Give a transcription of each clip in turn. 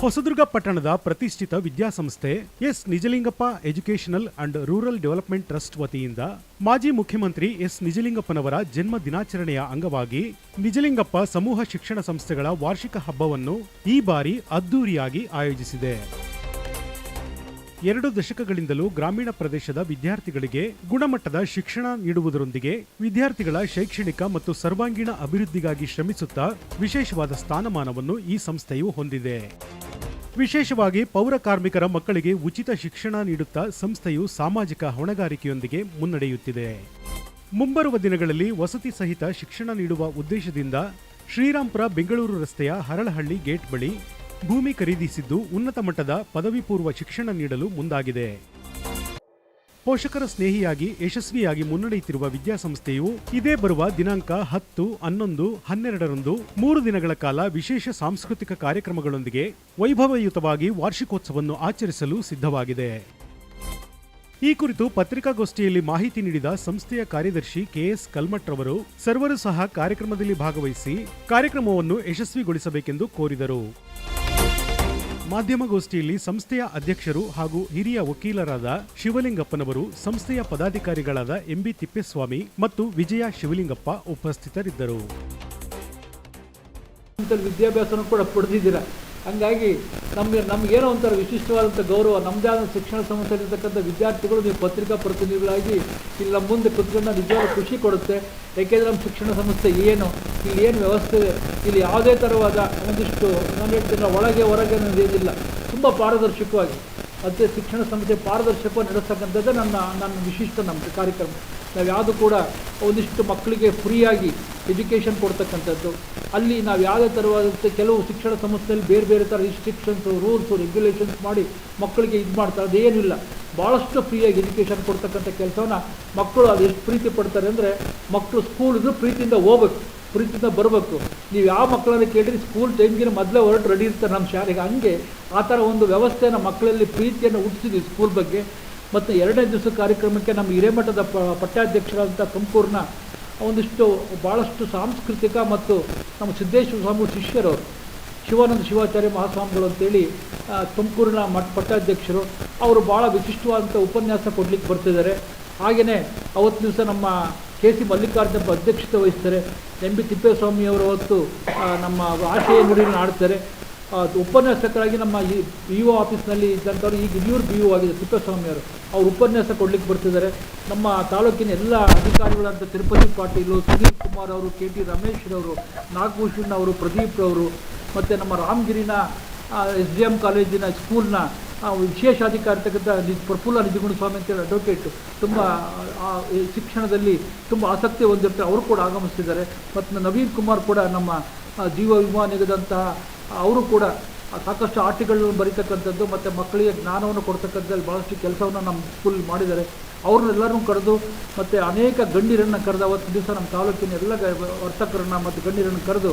ಹೊಸದುರ್ಗ ಪಟ್ಟಣದ ಪ್ರತಿಷ್ಠಿತ ವಿದ್ಯಾಸಂಸ್ಥೆ S Nijalingappa educational and rural development trust ವತಿಯಿಂದ ಮಾಜಿ ಮುಖ್ಯಮಂತ್ರಿ ಎಸ್ ನಿಜಲಿಂಗಪ್ಪನವರ ಜನ್ಮ ದಿನಾಚರಣೆಯ ಅಂಗವಾಗಿ ನಿಜಲಿಂಗಪ್ಪ ಸಮೂಹ ಶಿಕ್ಷಣ ಸಂಸ್ಥೆಗಳ ವಾರ್ಷಿಕ ಹಬ್ಬವನ್ನು ಈ ಬಾರಿ ಅದ್ದೂರಿಯಾಗಿ ಆಯೋಜಿಸಿದೆ. 2 ದಶಕಗಳಿಂದಲೂ ಗ್ರಾಮೀಣ ಪ್ರದೇಶದ ವಿದ್ಯಾರ್ಥಿಗಳಿಗೆ ಗುಣಮಟ್ಟದ ಶಿಕ್ಷಣ ನೀಡುವುದರೊಂದಿಗೆ ವಿದ್ಯಾರ್ಥಿಗಳ ಶೈಕ್ಷಣಿಕ ಮತ್ತು ಸರ್ವಾಂಗೀಣ ಅಭಿವೃದ್ಧಿಗಾಗಿ ಶ್ರಮಿಸುತ್ತಾ ವಿಶೇಷವಾದ ಸ್ಥಾನಮಾನವನ್ನು ಈ ಸಂಸ್ಥೆಯು ಹೊಂದಿದೆ. ವಿಶೇಷವಾಗಿ ಪೌರ ಕಾರ್ಮಿಕರ ಮಕ್ಕಳಿಗೆ ಉಚಿತ ಶಿಕ್ಷಣ ನೀಡುತ್ತಾ ಸಂಸ್ಥೆಯು ಸಾಮಾಜಿಕ ಹೊಣೆಗಾರಿಕೆಯೊಂದಿಗೆ ಮುನ್ನಡೆಯುತ್ತಿದೆ. ಮುಂಬರುವ ದಿನಗಳಲ್ಲಿ ವಸತಿ ಸಹಿತ ಶಿಕ್ಷಣ ನೀಡುವ ಉದ್ದೇಶದಿಂದ ಶ್ರೀರಾಂಪುರ ಬೆಂಗಳೂರು ರಸ್ತೆಯ ಹರಳಹಳ್ಳಿ ಗೇಟ್ ಬಳಿ ಭೂಮಿ ಖರೀದಿಸಿದ್ದು ಉನ್ನತ ಮಟ್ಟದ ಪದವಿ ಪೂರ್ವ ಶಿಕ್ಷಣ ನೀಡಲು ಮುಂದಾಗಿದೆ. ಪೋಷಕರ ಸ್ನೇಹಿಯಾಗಿ ಯಶಸ್ವಿಯಾಗಿ ಮುನ್ನಡೆಯುತ್ತಿರುವ ವಿದ್ಯಾಸಂಸ್ಥೆಯು ಇದೇ ಬರುವ ದಿನಾಂಕ 10, 11, 12ರಂದು 3 ದಿನಗಳ ಕಾಲ ವಿಶೇಷ ಸಾಂಸ್ಕೃತಿಕ ಕಾರ್ಯಕ್ರಮಗಳೊಂದಿಗೆ ವೈಭವಯುತವಾಗಿ ವಾರ್ಷಿಕೋತ್ಸವವನ್ನು ಆಚರಿಸಲು ಸಿದ್ಧವಾಗಿದೆ. ಈ ಕುರಿತು ಪತ್ರಿಕಾಗೋಷ್ಠಿಯಲ್ಲಿ ಮಾಹಿತಿ ನೀಡಿದ ಸಂಸ್ಥೆಯ ಕಾರ್ಯದರ್ಶಿ ಕೆಎಸ್ ಕಲ್ಮಠ್ ರವರು ಸರ್ವರು ಸಹ ಕಾರ್ಯಕ್ರಮದಲ್ಲಿ ಭಾಗವಹಿಸಿ ಕಾರ್ಯಕ್ರಮವನ್ನು ಯಶಸ್ವಿಗೊಳಿಸಬೇಕೆಂದು ಕೋರಿದರು. ಮಾಧ್ಯಮಗೋಷ್ಠಿಯಲ್ಲಿ ಸಂಸ್ಥೆಯ ಅಧ್ಯಕ್ಷರು ಹಾಗೂ ಹಿರಿಯ ವಕೀಲರಾದ ಶಿವಲಿಂಗಪ್ಪನವರು, ಸಂಸ್ಥೆಯ ಪದಾಧಿಕಾರಿಗಳಾದ ಎಂಬಿ ತಿಪ್ಪೇಸ್ವಾಮಿ ಮತ್ತು ವಿಜಯ ಶಿವಲಿಂಗಪ್ಪ ಉಪಸ್ಥಿತರಿದ್ದರು. ವಿದ್ಯಾಭ್ಯಾಸನೂ ಕೂಡ ಪಡೆದಿದ್ದೀರಾ, ಹಂಗಾಗಿ ನಮಗೇನೋ ಒಂಥರ ವಿಶಿಷ್ಟವಾದಂಥ ಗೌರವ. ನಮ್ಮದೇ ಆದ ಶಿಕ್ಷಣ ಸಂಸ್ಥೆಯಲ್ಲಿರ್ತಕ್ಕಂಥ ವಿದ್ಯಾರ್ಥಿಗಳು ನೀವು ಪತ್ರಿಕಾ ಪ್ರತಿನಿಧಿಗಳಾಗಿ ಇಲ್ಲಿ ನಮ್ಮ ಮುಂದೆ ಕುತ್ಕೊಂಡು ನಿಜವಾಗ್ಲೂ ಖುಷಿ ಕೊಡುತ್ತೆ. ಏಕೆಂದರೆ ನಮ್ಮ ಶಿಕ್ಷಣ ಸಂಸ್ಥೆ ಏನು, ಇಲ್ಲಿ ಏನು ವ್ಯವಸ್ಥೆ ಇದೆ, ಇಲ್ಲಿ ಯಾವುದೇ ಥರವಾದ ಒಂದಿಷ್ಟು ನಾನು ಹೇಳ್ತೀನಿ ಒಳಗೆ ಹೊರಗೆ ಅನ್ನೋದೇನಿಲ್ಲ, ತುಂಬ ಪಾರದರ್ಶಕವಾಗಿ ಅದೇ ಶಿಕ್ಷಣ ಸಂಸ್ಥೆ ಪಾರದರ್ಶಕವಾಗಿ ನಡೆಸ್ತಕ್ಕಂಥದ್ದೇ ನನ್ನ ವಿಶಿಷ್ಟ ನಮ್ಮ ಕಾರ್ಯಕ್ರಮ. ನಾವು ಯಾವುದು ಕೂಡ ಒಂದಿಷ್ಟು ಮಕ್ಕಳಿಗೆ ಫ್ರೀಯಾಗಿ ಎಜುಕೇಷನ್ ಕೊಡ್ತಕ್ಕಂಥದ್ದು. ಅಲ್ಲಿ ನಾವು ಯಾವುದೇ ಥರವಾದಂಥ ಕೆಲವು ಶಿಕ್ಷಣ ಸಂಸ್ಥೆಯಲ್ಲಿ ಬೇರೆ ಬೇರೆ ಥರ ರಿಸ್ಟ್ರಿಕ್ಷನ್ಸು, ರೂಲ್ಸು, ರೆಗ್ಯುಲೇಷನ್ಸ್ ಮಾಡಿ ಮಕ್ಕಳಿಗೆ ಇದು ಮಾಡ್ತಾರೆ. ಅದೇನಿಲ್ಲ, ಭಾಳಷ್ಟು ಫ್ರೀಯಾಗಿ ಎಜುಕೇಷನ್ ಕೊಡ್ತಕ್ಕಂಥ ಕೆಲಸವನ್ನು ಮಕ್ಕಳು ಅದು ಎಷ್ಟು ಪ್ರೀತಿ ಪಡ್ತಾರೆ ಅಂದರೆ, ಮಕ್ಕಳು ಸ್ಕೂಲಿಗೂ ಪ್ರೀತಿಯಿಂದ ಹೋಗ್ಬೇಕು, ಪ್ರೀತಿಯಿಂದ ಬರಬೇಕು. ನೀವು ಯಾವ ಮಕ್ಕಳನ್ನ ಕೇಳಿರಿ ಸ್ಕೂಲ್ ಟೈಮ್ಗಿನ ಮೊದಲೇ ಹೊರಟು ರೆಡಿ ಇರ್ತಾರೆ ನಮ್ಮ ಶಾಲೆಗೆ. ಹಂಗೆ ಆ ಥರ ಒಂದು ವ್ಯವಸ್ಥೆಯನ್ನು ಮಕ್ಕಳಲ್ಲಿ ಪ್ರೀತಿಯನ್ನು ಹುಟ್ಟಿಸಿದ್ವಿ ಸ್ಕೂಲ್ ಬಗ್ಗೆ. ಮತ್ತು 2ನೇ ದಿವಸ ಕಾರ್ಯಕ್ರಮಕ್ಕೆ ನಮ್ಮ ಹಿರೇಮಠದ ಪಟ್ಟಾಧ್ಯಕ್ಷರಾದಂಥ ತುಮಕೂರಿನ ಒಂದಿಷ್ಟು ಭಾಳಷ್ಟು ಸಾಂಸ್ಕೃತಿಕ ಮತ್ತು ನಮ್ಮ ಸಿದ್ದೇಶ್ವರ ಸ್ವಾಮಿ ಶಿಷ್ಯರವರು, ಶಿವಾನಂದ ಶಿವಾಚಾರ್ಯ ಮಹಾಸ್ವಾಮಿಗಳು ಅಂತೇಳಿ ತುಮಕೂರಿನ ಪಟ್ಟಾಧ್ಯಕ್ಷರು, ಅವರು ಭಾಳ ವಿಶಿಷ್ಟವಾದಂಥ ಉಪನ್ಯಾಸ ಕೊಡಲಿಕ್ಕೆ ಬರ್ತಿದ್ದಾರೆ. ಹಾಗೆಯೇ ಅವತ್ತು ದಿವಸ ನಮ್ಮ ಕೆ.ಸಿ. ಮಲ್ಲಿಕಾರ್ಜುನಪ್ಪ ಅಧ್ಯಕ್ಷತೆ ವಹಿಸ್ತಾರೆ. ಎಂಬಿ ತಿಪ್ಪೇಸ್ವಾಮಿಯವರು ಅವತ್ತು ನಮ್ಮ ಆಶಯ ನುಡಿಯನ್ನು ಆಡ್ತಾರೆ. ಉಪನ್ಯಾಸಕರಾಗಿ ನಮ್ಮ BO ಆಫೀಸ್ನಲ್ಲಿ ಇದ್ದಂಥವ್ರು ಈಗ ಹಿರಿಯೂರು BO ಆಗಿದೆ ತಿಪ್ಪೇಸ್ವಾಮಿಯವರು, ಅವರು ಉಪನ್ಯಾಸ ಕೊಡಲಿಕ್ಕೆ ಬರ್ತಿದ್ದಾರೆ. ನಮ್ಮ ತಾಲೂಕಿನ ಎಲ್ಲ ಅಧಿಕಾರಿಗಳಂತ ತಿರುಪತಿ ಪಾಟೀಲು, ಸುನೀಲ್ ಕುಮಾರ್ ಅವರು, KT ರಮೇಶ್ರವರು, ನಾಗಭೂಷಣ್ ಅವರು, ಪ್ರದೀಪ್ ಅವರು, ಮತ್ತು ನಮ್ಮ ರಾಮಗಿರಿನ SDM ಕಾಲೇಜಿನ ಸ್ಕೂಲ್ನ ವಿಶೇಷಾಧಿಕಾರಿರ್ತಕ್ಕಂಥ ಪ್ರಫುಲ್ಲ ನಿಜಗುಣಸ್ವಾಮಿ ಅಂತೇಳಿ ಅಡ್ವೊಕೇಟು, ತುಂಬ ಶಿಕ್ಷಣದಲ್ಲಿ ತುಂಬ ಆಸಕ್ತಿ ಹೊಂದಿರ್ತಾರೆ, ಅವರು ಕೂಡ ಆಗಮಿಸ್ತಿದ್ದಾರೆ. ಮತ್ತು ನವೀನ್ ಕುಮಾರ್ ಕೂಡ ನಮ್ಮ ಜೀವ ವಿಮಾ ನಿಗದಂತಹ ಅವರು ಕೂಡ ಸಾಕಷ್ಟು ಆರ್ಟಿಕಲ್ಗಳನ್ನು ಬರೀತಕ್ಕಂಥದ್ದು ಮತ್ತು ಮಕ್ಕಳಿಗೆ ಜ್ಞಾನವನ್ನು ಕೊಡ್ತಕ್ಕಂಥದ್ದು ಭಾಳಷ್ಟು ಕೆಲಸವನ್ನು ನಮ್ಮ ಸ್ಕೂಲ್ ಮಾಡಿದ್ದಾರೆ. ಅವ್ರನ್ನೆಲ್ಲರೂ ಕರೆದು ಮತ್ತು ಅನೇಕ ಗಣ್ಯರನ್ನು ಕರೆದು ಅವತ್ತು ದಿವಸ ನಮ್ಮ ತಾಲೂಕಿನ ಎಲ್ಲ ವರ್ತಕರನ್ನು ಮತ್ತು ಗಣ್ಯರನ್ನು ಕರೆದು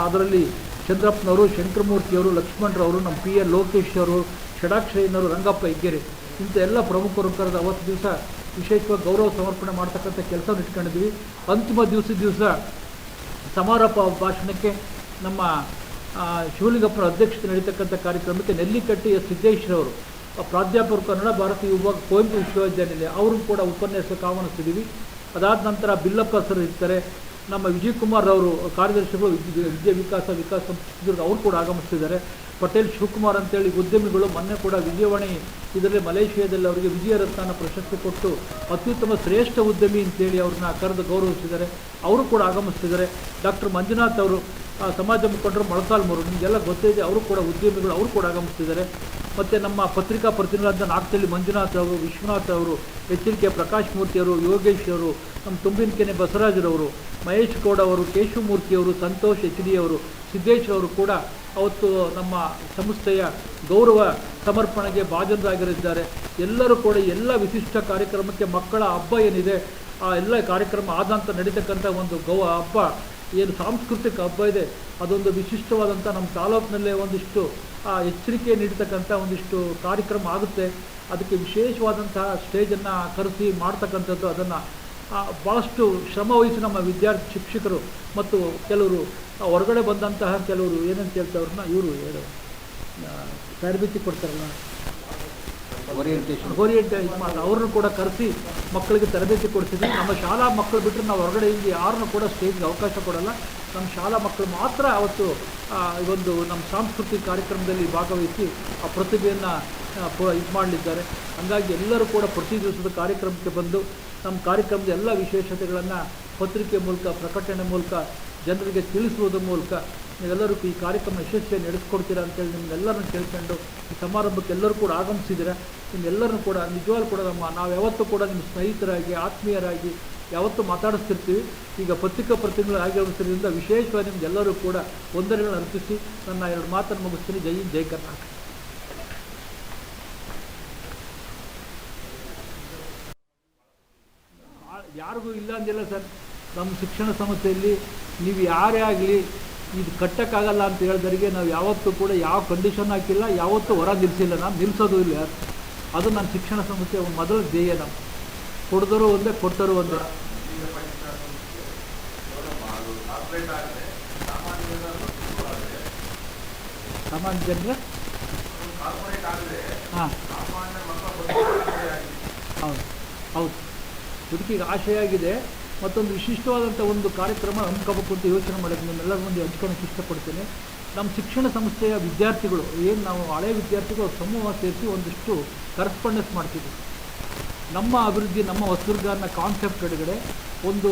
ಅದರಲ್ಲಿ ಚಂದ್ರಪ್ಪನವರು, ಶಂಕರಮೂರ್ತಿಯವರು, ಲಕ್ಷ್ಮಣರವರು, ನಮ್ಮ PL ಲೋಕೇಶ್ ಅವರು, ಷಡಾಕ್ಷರಯ್ಯನವರು, ರಂಗಪ್ಪ ಹೆಗ್ಗೆರೆ, ಇಂಥ ಎಲ್ಲ ಪ್ರಮುಖರು ಕರೆದು ಅವತ್ತು ದಿವಸ ವಿಶೇಷವಾಗಿ ಗೌರವ ಸಮರ್ಪಣೆ ಮಾಡ್ತಕ್ಕಂಥ ಕೆಲಸವನ್ನು ಇಟ್ಕೊಂಡಿದ್ವಿ. ಅಂತಿಮ ದಿವಸ ಸಮಾರೋಪ ಭಾಷಣಕ್ಕೆ ನಮ್ಮ ಶಿವಲಿಂಗಪ್ಪನ ಅಧ್ಯಕ್ಷತೆ ನಡೀತಕ್ಕಂಥ ಕಾರ್ಯಕ್ರಮಕ್ಕೆ ನೆಲ್ಲಿಕಟ್ಟಿ ಎಸ್ ಸಿದ್ದೇಶ್ವರವರು, ಪ್ರಾಧ್ಯಾಪಕರು, ಕನ್ನಡ ಭಾರತೀಯ ವಿಭಾಗ, ಕುವೆಂಪು ವಿಶ್ವವಿದ್ಯಾನಿಲಯ, ಅವರು ಕೂಡ ಉಪನ್ಯಾಸಕ್ಕೆ ಆಹ್ವಾನಿಸ್ತಿದ್ದೀವಿ. ಅದಾದ ನಂತರ ಬಿಲ್ಲಪ್ಪ ಸರ್ ಇರ್ತಾರೆ. ನಮ್ಮ ವಿಜಯ್ ಕುಮಾರ್ ಅವರು ಕಾರ್ಯದರ್ಶಿಗಳು ವಿಕಾಸ ಸಂಸ್ಥೆ, ಅವರು ಕೂಡ ಆಗಮಿಸ್ತಿದ್ದಾರೆ. ಪಟೇಲ್ ಶಿವಕುಮಾರ್ ಅಂತೇಳಿ ಉದ್ಯಮಿಗಳು, ಮೊನ್ನೆ ಕೂಡ ವಿಜಯವಾಣಿ ಇದರಲ್ಲಿ ಮಲೇಷಿಯಾದಲ್ಲಿ ಅವರಿಗೆ ವಿಜಯರತ್ನ ಪ್ರಶಸ್ತಿ ಕೊಟ್ಟು ಅತ್ಯುತ್ತಮ ಶ್ರೇಷ್ಠ ಉದ್ಯಮಿ ಅಂತೇಳಿ ಅವ್ರನ್ನ ಕರೆದು ಗೌರವಿಸಿದ್ದಾರೆ, ಅವರು ಕೂಡ ಆಗಮಿಸ್ತಿದ್ದಾರೆ. ಡಾಕ್ಟರ್ ಮಂಜುನಾಥ್ ಅವರು ಸಮಾಜ ಮುಖಂಡರು, ಮೊಳಕಾಲ್ಮೂರು, ನಿಮಗೆಲ್ಲ ಗೊತ್ತಿದೆ, ಅವರು ಕೂಡ ಉದ್ಯಮಿಗಳು, ಅವರು ಕೂಡ ಆಗಮಿಸ್ತಿದ್ದಾರೆ. ಮತ್ತು ನಮ್ಮ ಪತ್ರಿಕಾ ಪ್ರತಿನಿಧಿಯಾದ ನಾಗತಳ್ಳಿ ಮಂಜುನಾಥ್ ಅವರು, ವಿಶ್ವನಾಥ್ ಅವರು, HLK ಪ್ರಕಾಶ್ ಮೂರ್ತಿಯವರು, ಯೋಗೇಶ್ ಅವರು, ನಮ್ಮ ತುಂಬಿನಕೆರೆ ಬಸವರಾಜರವರು, ಮಹೇಶ್ ಗೌಡ ಅವರು, ಕೇಶವಮೂರ್ತಿಯವರು, ಸಂತೋಷ್ HD ಅವರು, ಸಿದ್ದೇಶ್ ಅವರು ಕೂಡ ಅವತ್ತು ನಮ್ಮ ಸಂಸ್ಥೆಯ ಗೌರವ ಸಮರ್ಪಣೆಗೆ ಭಾಜನರಾಗಿರಿದ್ದಾರೆ. ಎಲ್ಲರೂ ಕೂಡ ಎಲ್ಲ ವಿಶಿಷ್ಟ ಕಾರ್ಯಕ್ರಮಕ್ಕೆ ಮಕ್ಕಳ ಹಬ್ಬ ಏನಿದೆ ಆ ಎಲ್ಲ ಕಾರ್ಯಕ್ರಮ ಆದಂತ ನಡೀತಕ್ಕಂಥ ಒಂದು ಹಬ್ಬ ಏನು ಸಾಂಸ್ಕೃತಿಕ ಹಬ್ಬ ಇದೆ, ಅದೊಂದು ವಿಶಿಷ್ಟವಾದಂಥ ನಮ್ಮ ತಾಲೂಕಿನಲ್ಲೇ ಒಂದಿಷ್ಟು ಎಚ್ಚರಿಕೆ ನೀಡತಕ್ಕಂಥ ಒಂದಿಷ್ಟು ಕಾರ್ಯಕ್ರಮ ಆಗುತ್ತೆ. ಅದಕ್ಕೆ ವಿಶೇಷವಾದಂತಹ ಸ್ಟೇಜನ್ನು ಕರೆಸಿ ಮಾಡ್ತಕ್ಕಂಥದ್ದು, ಅದನ್ನು ಭಾಳಷ್ಟು ಶ್ರಮ ವಹಿಸಿ ನಮ್ಮ ವಿದ್ಯಾರ್ಥಿ ಶಿಕ್ಷಕರು ಮತ್ತು ಕೆಲವರು ಹೊರಗಡೆ ಬಂದಂತಹ ಕೆಲವರು ಏನಂತ ಹೇಳ್ತವ್ರನ್ನ ಇವರು ತರಬೇತಿ ಕೊಡ್ತಾರಲ್ಲ, ಓರಿಯೆಂಟೇಷನ್ ಅವ್ರನ್ನೂ ಕೂಡ ಕರೆಸಿ ಮಕ್ಕಳಿಗೆ ತರಬೇತಿ ಕೊಡ್ತಿದ್ವಿ. ನಮ್ಮ ಶಾಲಾ ಮಕ್ಕಳು ಬಿಟ್ಟರೆ ನಾವು ಹೊರಗಡೆಯಿಂದ ಯಾರನ್ನೂ ಕೂಡ ಸ್ಟೇಜ್ಗೆ ಅವಕಾಶ ಕೊಡಲ್ಲ. ನಮ್ಮ ಶಾಲಾ ಮಕ್ಕಳು ಮಾತ್ರ ಅವತ್ತು ಒಂದು ನಮ್ಮ ಸಾಂಸ್ಕೃತಿಕ ಕಾರ್ಯಕ್ರಮದಲ್ಲಿ ಭಾಗವಹಿಸಿ ಆ ಪ್ರತಿಭೆಯನ್ನು ಇದು ಮಾಡಲಿದ್ದಾರೆ. ಹಾಗಾಗಿ ಎಲ್ಲರೂ ಕೂಡ ಪ್ರತಿ ದಿವಸದ ಕಾರ್ಯಕ್ರಮಕ್ಕೆ ಬಂದು ನಮ್ಮ ಕಾರ್ಯಕ್ರಮದ ಎಲ್ಲ ವಿಶೇಷತೆಗಳನ್ನು ಪತ್ರಿಕೆ ಮೂಲಕ, ಪ್ರಕಟಣೆ ಮೂಲಕ ಜನರಿಗೆ ತಿಳಿಸುವುದರ ಮೂಲಕ ನೀವೆಲ್ಲರೂ ಈ ಕಾರ್ಯಕ್ರಮ ಯಶಸ್ವಿಯನ್ನು ನಡೆಸ್ಕೊಡ್ತೀರಾ ಅಂತೇಳಿ ನಿಮ್ಮೆಲ್ಲರನ್ನು ಕೇಳ್ಕೊಂಡು ಈ ಸಮಾರಂಭಕ್ಕೆ ಎಲ್ಲರೂ ಕೂಡ ಆಗಮಿಸಿದ್ದೀರಾ. ನಿಮ್ಮೆಲ್ಲರನ್ನು ಕೂಡ ನಿಜವಾಗ್ಲೂ ಕೂಡ ನಾವು ಯಾವತ್ತೂ ಕೂಡ ನಿಮ್ಮ ಸ್ನೇಹಿತರಾಗಿ, ಆತ್ಮೀಯರಾಗಿ ಯಾವತ್ತೂ ಮಾತಾಡಿಸ್ತಿರ್ತೀವಿ. ಈಗ ಪತ್ರಿಕಾ ಪ್ರತಿನಿಧಿಗಳು ಆಗಮಿಸಿದ್ರಿಂದ ವಿಶೇಷವಾಗಿ ನಿಮಗೆಲ್ಲರೂ ಕೂಡ ವಂದನೆಗಳನ್ನು ಅರ್ಪಿಸಿ ನನ್ನ 2 ಮಾತನ್ನು ಮುಗಿಸ್ತೀನಿ. ಜೈ ಹಿಂದ್, ಜೈ ಕರ್ನಾಟಕ. ಯಾರಿಗೂ ಇಲ್ಲ ಅಂದಿಲ್ಲ ಸರ್. ನಮ್ಮ ಶಿಕ್ಷಣ ಸಂಸ್ಥೆಯಲ್ಲಿ ನೀವು ಯಾರೇ ಆಗಲಿ ಇದು ಕಟ್ಟಕ್ಕಾಗಲ್ಲ ಅಂತ ಹೇಳಿದವರಿಗೆ ನಾವು ಯಾವತ್ತೂ ಕೂಡ ಯಾವ ಕಂಡೀಷನ್ ಹಾಕಿಲ್ಲ, ಯಾವತ್ತೂ ಹೊರ ನಿಲ್ಲಿಸಿಲ್ಲ. ನಾನು ನಿಲ್ಲಿಸೋದು ಇಲ್ಲ. ಅದು ನನ್ನ ಶಿಕ್ಷಣ ಸಂಸ್ಥೆ ಮೊದಲ ಧ್ಯೇಯ. ನಾವು ಕೊಡಿದವರು ಒಂದೇ, ಕೊಟ್ಟರು ಒಂದೇ. ಸಾಮಾನ್ಯ ಜನರ ಹಾಂ ಹೌದು ಹೌದು ಹುಡುಕಿಗೆ ಆಶೆಯಾಗಿದೆ. ಮತ್ತೊಂದು ವಿಶಿಷ್ಟವಾದಂಥ ಒಂದು ಕಾರ್ಯಕ್ರಮ ಹಮ್ಮಿಕೋಬೇಕು ಅಂತ ಯೋಚನೆ ಮಾಡಿದ್ದು ನಿಮ್ಮೆಲ್ಲರ ಮುಂದೆ ಹಂಚ್ಕೊಳ್ಳೋಕ್ಕೆ ಇಷ್ಟಪಡ್ತೇನೆ. ನಮ್ಮ ಶಿಕ್ಷಣ ಸಂಸ್ಥೆಯ ವಿದ್ಯಾರ್ಥಿಗಳು ಏನು ನಾವು ಹಳೆಯ ವಿದ್ಯಾರ್ಥಿಗಳು ಸಮೂಹ ಸೇರಿಸಿ ಒಂದಿಷ್ಟು ಕರೆಸ್ಪಾಂಡೆನ್ಸ್ ಮಾಡ್ತಿದ್ವಿ. ನಮ್ಮ ಅಭಿವೃದ್ಧಿ, ನಮ್ಮ ಹೊಸದುರ್ಗ ಅನ್ನೋ ಕಾನ್ಸೆಪ್ಟ್ ಕಡೆಗಡೆ ಒಂದು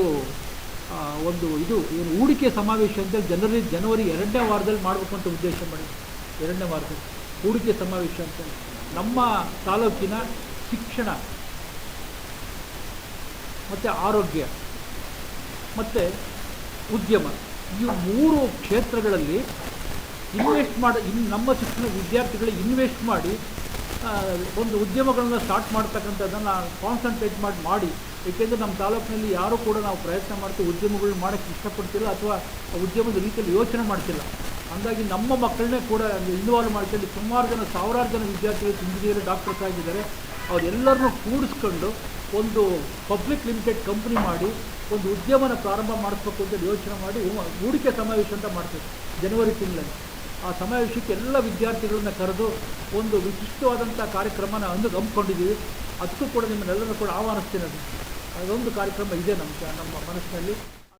ಇದು ಏನು ಹೂಡಿಕೆ ಸಮಾವೇಶ ಅಂತೇಳಿ ಜನವರಿ 2ನೇ ವಾರದಲ್ಲಿ ಮಾಡಬೇಕು ಅಂತ ಉದ್ದೇಶ ಮಾಡಿದ್ವಿ. 2ನೇ ವಾರದಲ್ಲಿ ಹೂಡಿಕೆ ಸಮಾವೇಶ ಅಂತೇಳಿ ನಮ್ಮ ತಾಲೂಕಿನ ಶಿಕ್ಷಣ ಮತ್ತು ಆರೋಗ್ಯ ಮತ್ತು ಉದ್ಯಮ ಈ 3 ಕ್ಷೇತ್ರಗಳಲ್ಲಿ ನಮ್ಮ ಶಿಕ್ಷಣ ವಿದ್ಯಾರ್ಥಿಗಳಿಗೆ ಇನ್ವೆಸ್ಟ್ ಮಾಡಿ ಒಂದು ಉದ್ಯಮಗಳನ್ನ ಸ್ಟಾರ್ಟ್ ಮಾಡ್ತಕ್ಕಂಥದ್ದನ್ನು ಕಾನ್ಸಂಟ್ರೇಟ್ ಮಾಡಿ ಏಕೆಂದರೆ ನಮ್ಮ ತಾಲೂಕಿನಲ್ಲಿ ಯಾರೂ ಕೂಡ ನಾವು ಪ್ರಯತ್ನ ಮಾಡ್ತೀವಿ ಉದ್ಯಮಗಳನ್ನ ಮಾಡೋಕ್ಕೆ ಇಷ್ಟಪಡ್ತಿಲ್ಲ ಅಥವಾ ಉದ್ಯಮದ ರೀತಿಯಲ್ಲಿ ಯೋಚನೆ ಮಾಡ್ತಿಲ್ಲ. ಹಾಗಾಗಿ ನಮ್ಮ ಮಕ್ಕಳನ್ನೇ ಕೂಡ ಇನ್ವಾಲ್ವ್ ಮಾಡ್ಕೊಂಡು ಸುಮಾರು ಜನ, ಸಾವಿರಾರು ಜನ ವಿದ್ಯಾರ್ಥಿಗಳು ಇಂಜಿನಿಯರ್, ಡಾಕ್ಟರ್ಸ್ ಆಗಿದ್ದಾರೆ. ಅವರೆಲ್ಲರನ್ನೂ ಕೂಡಿಸ್ಕೊಂಡು ಒಂದು ಪಬ್ಲಿಕ್ ಲಿಮಿಟೆಡ್ ಕಂಪ್ನಿ ಮಾಡಿ ಒಂದು ಉದ್ಯಮನ ಪ್ರಾರಂಭ ಮಾಡಿಸ್ಬೇಕು ಅಂತ ಯೋಚನೆ ಮಾಡಿ ಹೂಡಿಕೆ ಸಮಾವೇಶ ಅಂತ ಮಾಡ್ತೀವಿ ಜನವರಿ ತಿಂಗಳಲ್ಲಿ. ಆ ಸಮಾವೇಶಕ್ಕೆ ಎಲ್ಲ ವಿದ್ಯಾರ್ಥಿಗಳನ್ನ ಕರೆದು ಒಂದು ವಿಶಿಷ್ಟವಾದಂಥ ಕಾರ್ಯಕ್ರಮನ ಹಮ್ಮಿಕೊಂಡಿದ್ದೀವಿ. ಅದಕ್ಕೂ ಕೂಡ ನಿಮ್ಮನ್ನೆಲ್ಲರೂ ಕೂಡ ಆಹ್ವಾನಿಸ್ತೀನಿ. ಅದೊಂದು ಕಾರ್ಯಕ್ರಮ ಇದೆ ನಮ್ಮ ಮನಸ್ಸಿನಲ್ಲಿ.